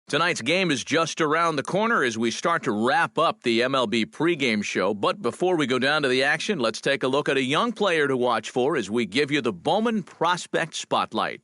Tonight's game is just around the corner as we start to wrap up the MLB pregame show. But before we go down to the action, let's take a look at a young player to watch for as we give you the Bowman Prospect Spotlight.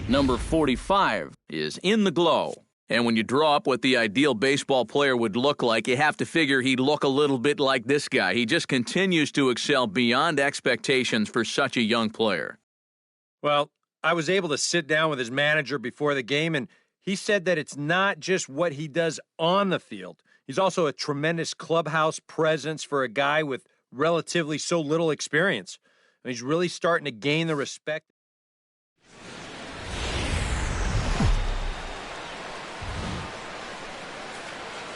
Number 45 is in the glow. And when you draw up what the ideal baseball player would look like, you have to figure he'd look a little bit like this guy. He just continues to excel beyond expectations for such a young player. Well, I was able to sit down with his manager before the game, and he said that it's not just what he does on the field. He's also a tremendous clubhouse presence for a guy with relatively so little experience. And he's really starting to gain the respect.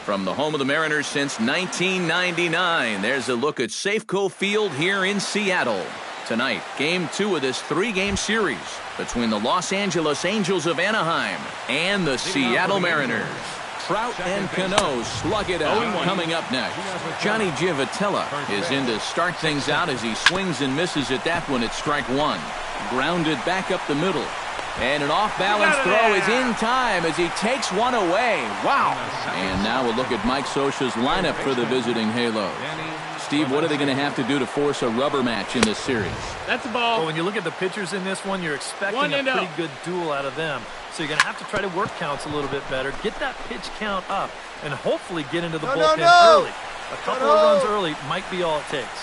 From the home of the Mariners since 1999, there's a look at Safeco Field here in Seattle. Tonight, Game 2 of this 3-game series between the Los Angeles Angels of Anaheim and the Seattle Mariners. Trout and Cano slug it out. Coming up next, Johnny Giavotella is in to start things out as he swings and misses at that one at strike one. Grounded back up the middle. And an off-balance throw is in time as he takes one away. Wow! And now we'll look at Mike Scioscia's lineup for the visiting Halos. Steve, what are they going to have to do to force a rubber match in this series? That's a ball. Well, when you look at the pitchers in this one, you're expecting a pretty good duel out of them. So you're going to have to try to work counts a little bit better, get that pitch count up, and hopefully get into the bullpen early. A couple of runs early might be all it takes.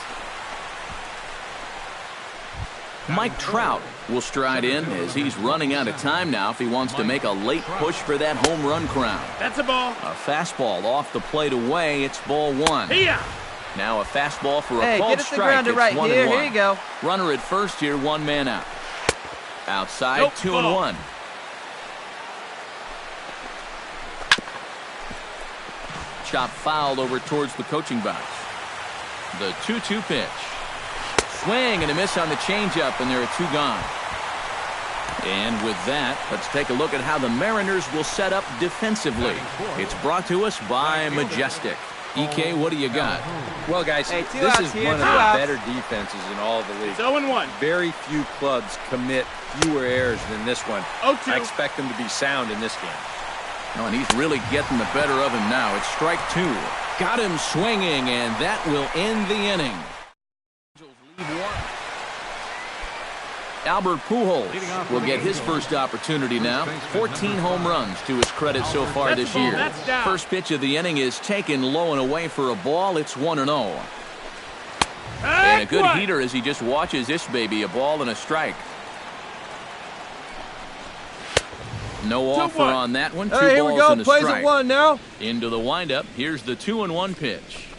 Mike Trout will stride in as he's running out of time now if he wants to make a late push for that home run crown. That's a ball. A fastball off the plate away. It's ball one. Yeah. Now a fastball for a called strike. It's right 1-1. here you go. Runner at first here, one man out. Outside, 2-1. Chop fouled over towards the coaching box. The 2-2 pitch. Swing and a miss on the changeup, and there are two gone. And with that, let's take a look at how the Mariners will set up defensively. It's brought to us by Majestic. EK, what do you got? Well, guys, this is one of the better defenses in all of the league. 0-1. Very few clubs commit fewer errors than this one. 0-2. I expect them to be sound in this game. Oh, and he's really getting the better of him now. It's strike two. Got him swinging, and that will end the inning. Albert Pujols will get his first opportunity now. 14 home runs to his credit so far this year. First pitch of the inning is taken low and away for a ball. It's 1-0. And a good heater as he just watches this baby. A ball and a strike. No offer on that one. Two balls here we go. And a Plays strike. at one now. Into the windup. Here's the 2-1 pitch.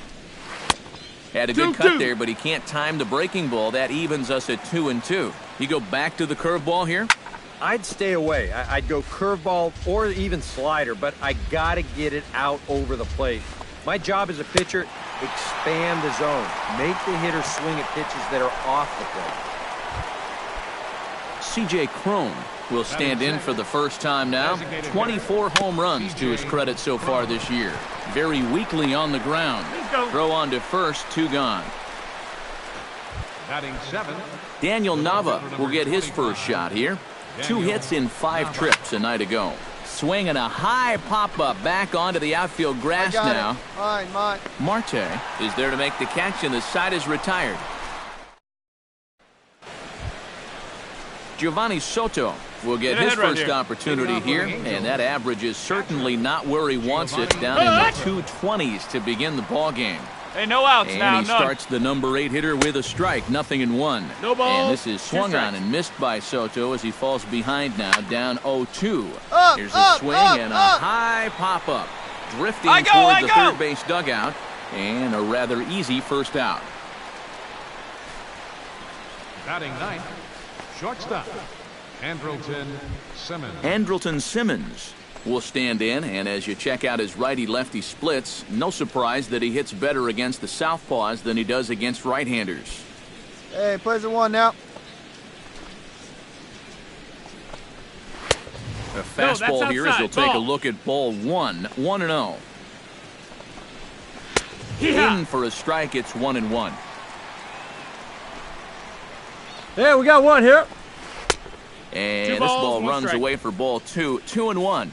Had a good cut there, but he can't time the breaking ball. That evens us at 2-2. You go back to the curveball here? I'd stay away. I'd go curveball or even slider, but I got to get it out over the plate. My job as a pitcher, expand the zone. Make the hitter swing at pitches that are off the plate. C.J. Cron will stand in for the first time now. 24 home runs to his credit so far this year. Very weakly on the ground. Throw on to first, two gone. Batting 7. Daniel Nava will get his first shot here. 2 hits in 5 trips a night ago. Swing and a high pop-up back onto the outfield grass now. Mine. Marte is there to make the catch, and the side is retired. Giovanni Soto will get his first opportunity here, and that average is certainly not where he wants it, down in the 220s to begin the ball game. Hey, no outs now. And he starts the number 8 hitter with a strike, 0-1. No ball. And this is swung on and missed by Soto as he falls behind now, down 0-2. Here's a swing and a high pop-up, drifting toward the third base dugout, and a rather easy first out. Batting 9th, shortstop, Andrelton Simmons. Andrelton Simmons will stand in, and as you check out his righty-lefty splits, no surprise that he hits better against the southpaws than he does against right-handers. Hey, plays at one now. A fastball here as he'll take a look at ball one. 1-0. In for a strike, it's 1-1. Yeah, we got one here. And this ball runs away for ball two. 2-1.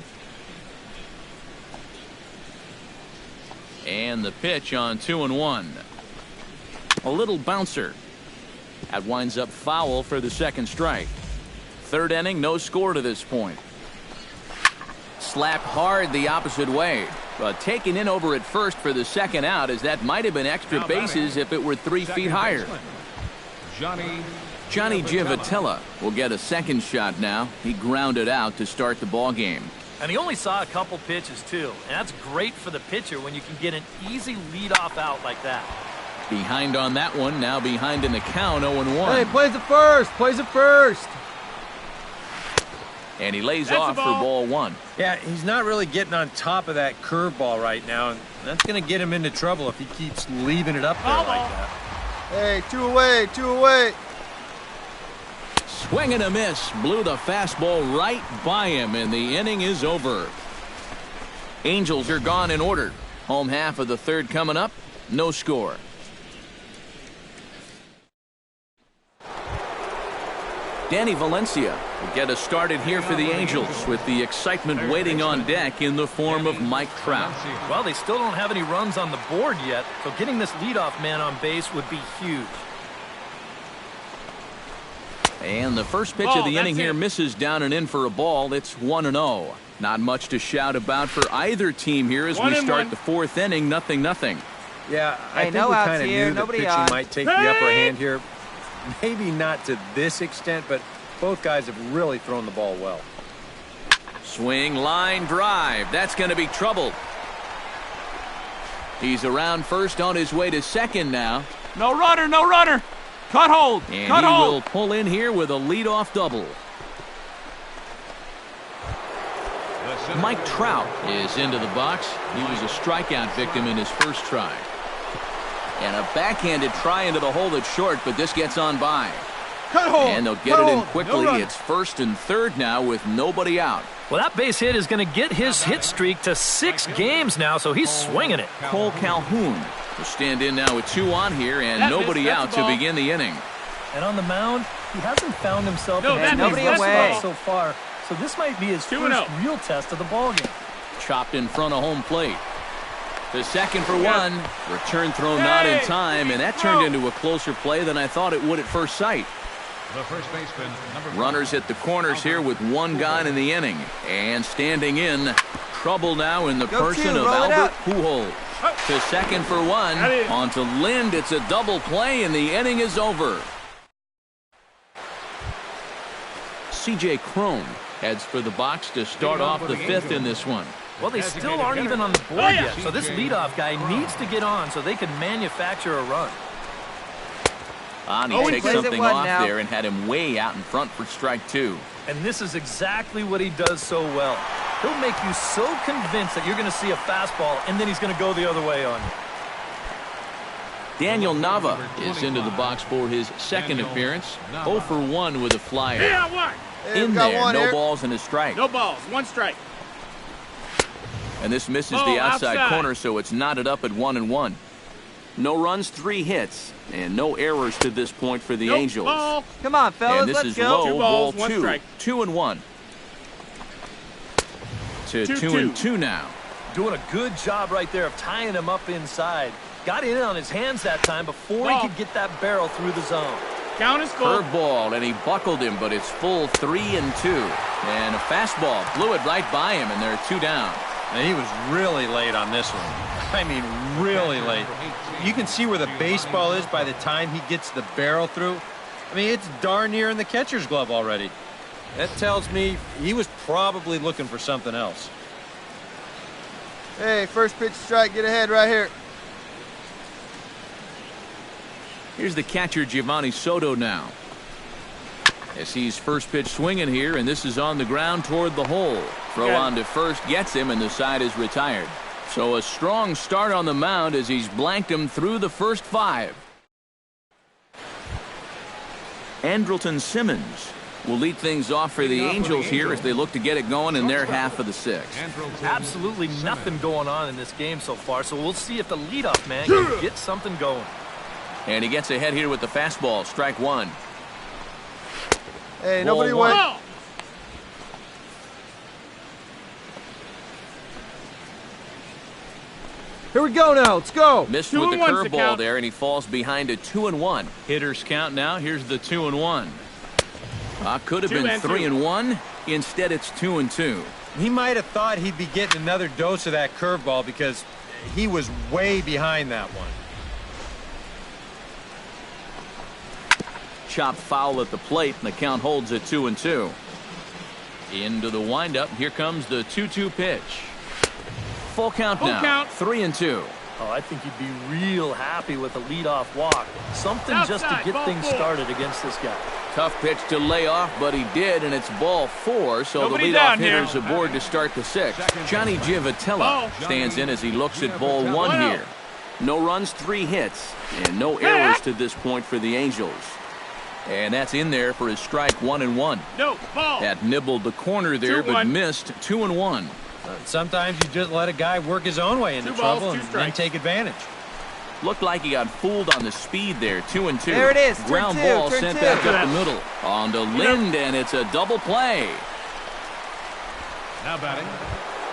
And the pitch on 2-1. A little bouncer. That winds up foul for the second strike. Third inning, no score to this point. Slapped hard the opposite way, but taken in over at first for the second out, as that might have been extra bases if it were 3 feet higher. Johnny Giavotella will get a second shot now. He grounded out to start the ball game. And he only saw a couple pitches, too. And that's great for the pitcher when you can get an easy leadoff out like that. Behind on that one, now behind in the count, 0-1. Hey, plays it first. And he lays off for ball 1. Yeah, he's not really getting on top of that curveball right now, and that's going to get him into trouble if he keeps leaving it up there like that. Hey, two away. Swing and a miss. Blew the fastball right by him, and the inning is over. Angels are gone in order. Home half of the third coming up. No score. Danny Valencia will get us started here for the Angels, with the excitement waiting on deck in the form of Mike Trout. Well, they still don't have any runs on the board yet, so getting this leadoff man on base would be huge. And the first pitch of the inning here misses down and in for a ball. It's 1-0. Not much to shout about for either team here as we start the fourth inning. 0-0. Yeah, I think we kind of knew that pitching might take the upper hand here. Maybe not to this extent, but both guys have really thrown the ball well. Swing, line, drive. That's going to be trouble. He's around first, on his way to second now. No runner. Cut hold. And he will pull in here with a leadoff double. Mike Trout is into the box. He was a strikeout victim in his first try. And a backhanded try into the hole at short, but this gets on by. And they'll get it in quickly. It's first and third now with nobody out. Well, that base hit is going to get his hit streak to 6 games now, so he's swinging it. Cole Calhoun will stand in now with 2 on here and nobody out to begin the inning. And on the mound, he hasn't found himself in nobody away so far, so this might be his first real test of the ballgame. Chopped in front of home plate. The second for 1. Return throw not in time, and that turned into a closer play than I thought it would at first sight. The first baseman, runners at the corners here with 1 gone in the inning. And standing in, trouble now in the person of Albert Pujols. To second for 1. On to Lind. It's a double play, and the inning is over. C.J. Cron heads for the box to start off the 5th in this one. Well, they still aren't even on the board yet, so this leadoff guy needs to get on so they can manufacture a run. He takes something off there and had him way out in front for strike 2. And this is exactly what he does so well. He'll make you so convinced that you're going to see a fastball, and then he's going to go the other way on you. Daniel Nava is into the box for his second appearance. 0 for 1 with a flyer. In there, no balls and a strike. No balls, 1 strike. And this misses the outside corner, so it's knotted up at 1-1. No runs, 3 hits, and no errors to this point for the Angels. Ball. Come on, fellas, and this let's is go. low, 2 balls, ball 1 strike. 2-1. To 2-2 now. Doing a good job right there of tying him up inside. Got in on his hands that time before he could get that barrel through the zone. Count is full. Curveball, and he buckled him, but it's full 3-2. And a fastball blew it right by him, and there are 2 down. And he was really late on this one. I mean, really late. You can see where the baseball is by the time he gets the barrel through. I mean, it's darn near in the catcher's glove already. That tells me he was probably looking for something else. Hey, first pitch strike, get ahead right here. Here's the catcher, Giovanni Soto, now. As he's first pitch swinging here, and this is on the ground toward the hole. Throw on to first gets him, and the side is retired. So a strong start on the mound as he's blanked him through the first 5. Andrelton Simmons will lead things off for the Angels here as they look to get it going in their half of the 6th. Absolutely nothing going on in this game so far, so we'll see if the leadoff man can get something going. And he gets ahead here with the fastball, strike 1. Hey, nobody went. Here we go now. Let's go. Missed 2 with the and 1's the curveball count. there, and he falls behind a 2-1. Hitters count now. Here's the 2-1. Could have 2 been and 2. 3-1. Instead, it's 2-2. He might have thought he'd be getting another dose of that curveball because he was way behind that one. Chop foul at the plate, and the count holds at 2-2. Into the windup. Here comes the 2-2 pitch. Full count Full now. count. 3-2. Oh, I think he'd be real happy with a leadoff walk. Something just to Outside, get ball things 4. started against this guy. Tough pitch to lay off, but he did, and it's ball 4, so Nobody the leadoff down here. hitter's aboard to start the 6th. Johnny Giavotella Ball. stands in as he looks at ball 1 One out. here. No runs, 3 hits, and no errors to this point for the Angels. And that's in there for his strike 1-1. No, ball. That nibbled the corner there, but 2-1. missed 2-1. Sometimes you just let a guy work his own way into 2 balls, trouble 2 and then strikes. take advantage. Looked like he got fooled on the speed there. 2-2. There it is. Turn Ground 2, ball turn sent 2. back up the middle. On to Lind, and it's a double play. Now batting,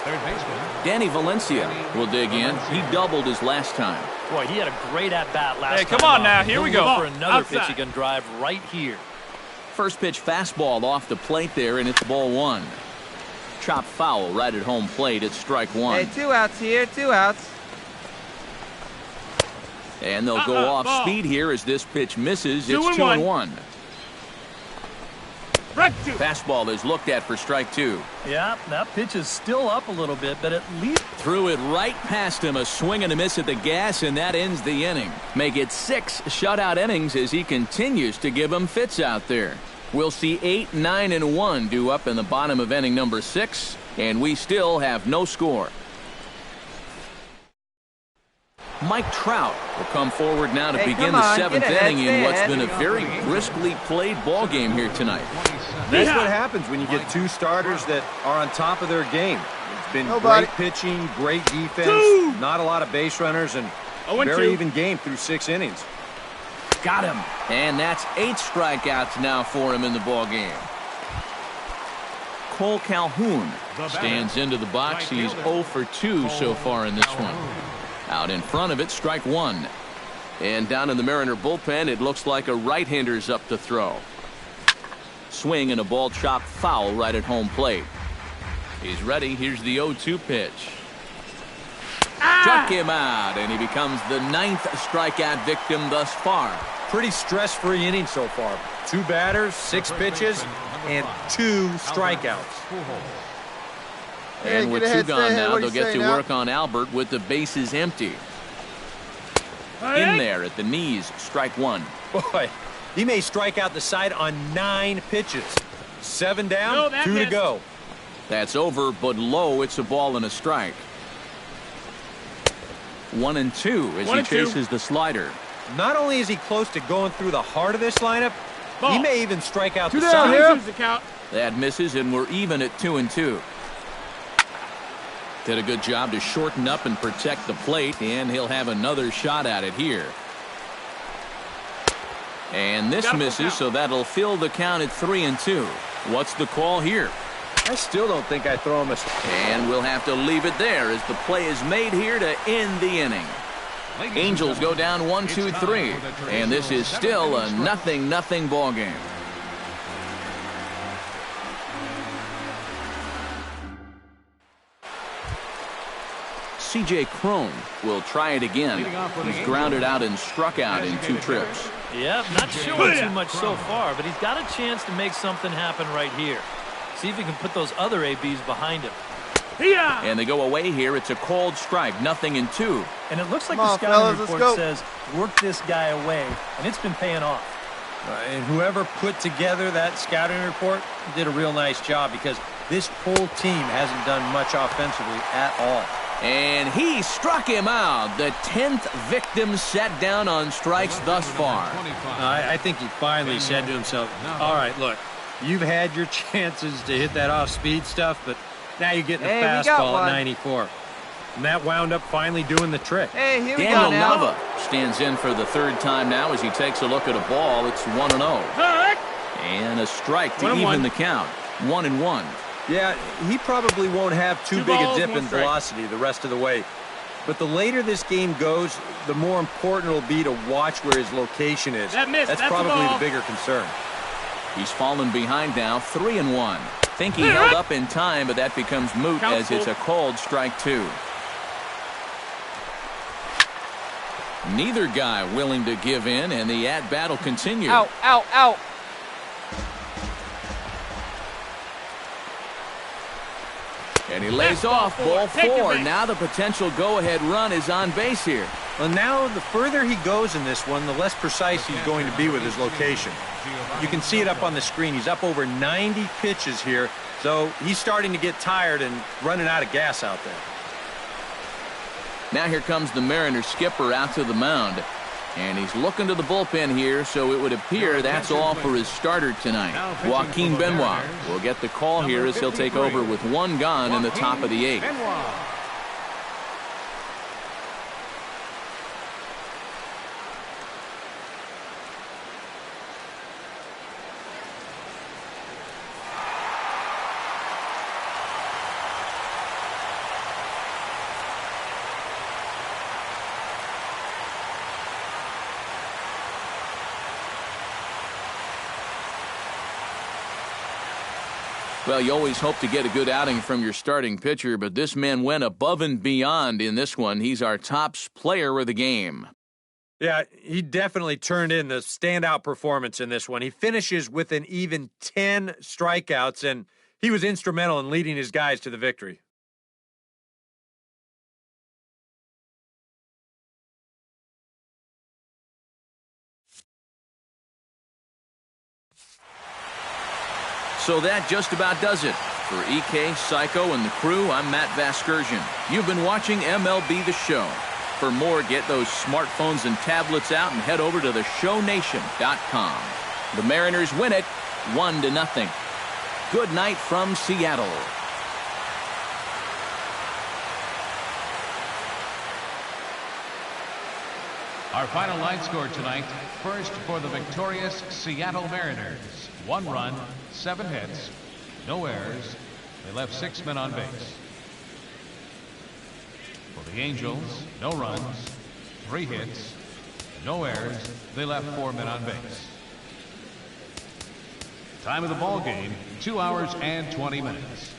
third baseman. Danny Valencia will dig in. He doubled his last time. Boy, he had a great at-bat last Hey, time. come on out. now. Here He'll we look go. for another pitch Outside. he can drive right here. First pitch fastball off the plate there, and it's ball 1. Chop foul right at home plate. It's strike 1. Hey, 2 outs here. 2 outs. And they'll go off ball. speed here as this pitch misses. 2 It's and 2-1. Strike 2. Fastball is looked at for strike 2. Yeah, that pitch is still up a little bit, but at least Threw it right past him. A swing and a miss at the gas, and that ends the inning. Make it 6 shutout innings as he continues to give them fits out there. We'll see 8, 9, and 1 due up in the bottom of inning number 6, and we still have no score. Mike Trout will come forward now to Hey, begin come the on, 7th get ahead, inning stay in what's ahead. been a very briskly played ball game here tonight. That's what happens when you get 2 starters that are on top of their game. It's been Nobody. great pitching, great defense, 2. not a lot of base runners, and 0-2. very even game through 6 innings. Got him. And that's 8 strikeouts now for him in the ball game. Cole Calhoun stands into the box. He's 0 for 2 so far in this one. Out in front of it, strike 1. And down in the Mariner bullpen, it looks like a right-hander's up to throw. Swing and a ball chopped foul right at home plate. He's ready. Here's the 0-2 pitch. Struck him out, and he becomes the 9th strikeout victim thus far. Pretty stress-free inning so far. 2 batters, 6 pitches, and 2 strikeouts. Hey, And with get 2 ahead, gone stay ahead. now, What do they'll you get say to now? work on Albert with the bases empty. In there at the knees, strike 1. Boy, he may strike out the side on 9 pitches. 7 down, No, that 2 to missed. go. That's over, but low. It's a ball and a strike. 1-2 as 1 he and 2. chases the slider. Not only is he close to going through the heart of this lineup, Ball. he may even strike out 2 the down side. here. 2-2's the count. That misses, and we're even at 2-2. Did a good job to shorten up and protect the plate, and he'll have another shot at it here. And this Got a full misses, count. so that'll fill the count at 3-2. What's the call here? I still don't think I throw him a... And we'll have to leave it there as the play is made here to end the inning. Angels go down 1-2-3, and this is still a 0-0 ball game. C.J. Cron will try it again. He's grounded out and struck out in 2 trips. Yep, not showing too much so far, but he's got a chance to make something happen right here. See if he can put those other ABs behind him. Yeah. And they go away here. It's a called strike, 0-2. And it looks like Come the on, scouting fellas, let's report go. says, work this guy away, and it's been paying off. And whoever put together that scouting report did a real nice job because this whole team hasn't done much offensively at all. And he struck him out. The 10th victim set down on strikes thus far. I think he finally said to himself, all right, look, you've had your chances to hit that off-speed stuff, but now you're getting Hey, a we got fastball at one. 94. And that wound up finally doing the trick. Hey, here we Daniel go now. Nava stands in for the 3rd time now as he takes a look at a ball. It's 1-0. Correct. And a strike to 1-1. even the count. 1-1. Yeah, he probably won't have too 2 big a balls, dip 1 in strike. velocity the rest of the way. But the later this game goes, the more important it'll be to watch where his location is. That's probably the bigger concern. He's fallen behind now, 3-1. Think he held up in time, but that becomes moot as it's a called strike 2. Neither guy willing to give in, and the at-bat will continue. Out, out, out. And he lays off, ball 4. Now the potential go-ahead run is on base here. Well, now the further he goes in this one, the less precise he's going to be with his location. You can see it up on the screen. He's up over 90 pitches here, so he's starting to get tired and running out of gas out there. Now here comes the Mariners skipper out to the mound. And he's looking to the bullpen here, so it would appear that's all for his starter tonight. Joaquin Benoit will get the call here as he'll take over with 1 gone in the top of the 8th. Well, you always hope to get a good outing from your starting pitcher, but this man went above and beyond in this one. He's our top player of the game. Yeah, he definitely turned in the standout performance in this one. He finishes with an even 10 strikeouts, and he was instrumental in leading his guys to the victory. So that just about does it. For EK, Psycho, and the crew, I'm Matt Vasgersian. You've been watching MLB The Show. For more, get those smartphones and tablets out and head over to theshownation.com. The Mariners win it 1-0. Good night from Seattle. Our final line score tonight. First for the victorious Seattle Mariners. 1 run, 7 hits, no errors. They left 6 men on base. For the Angels, no runs, 3 hits, no errors. They left 4 men on base. Time of the ball game, 2 hours and 20 minutes.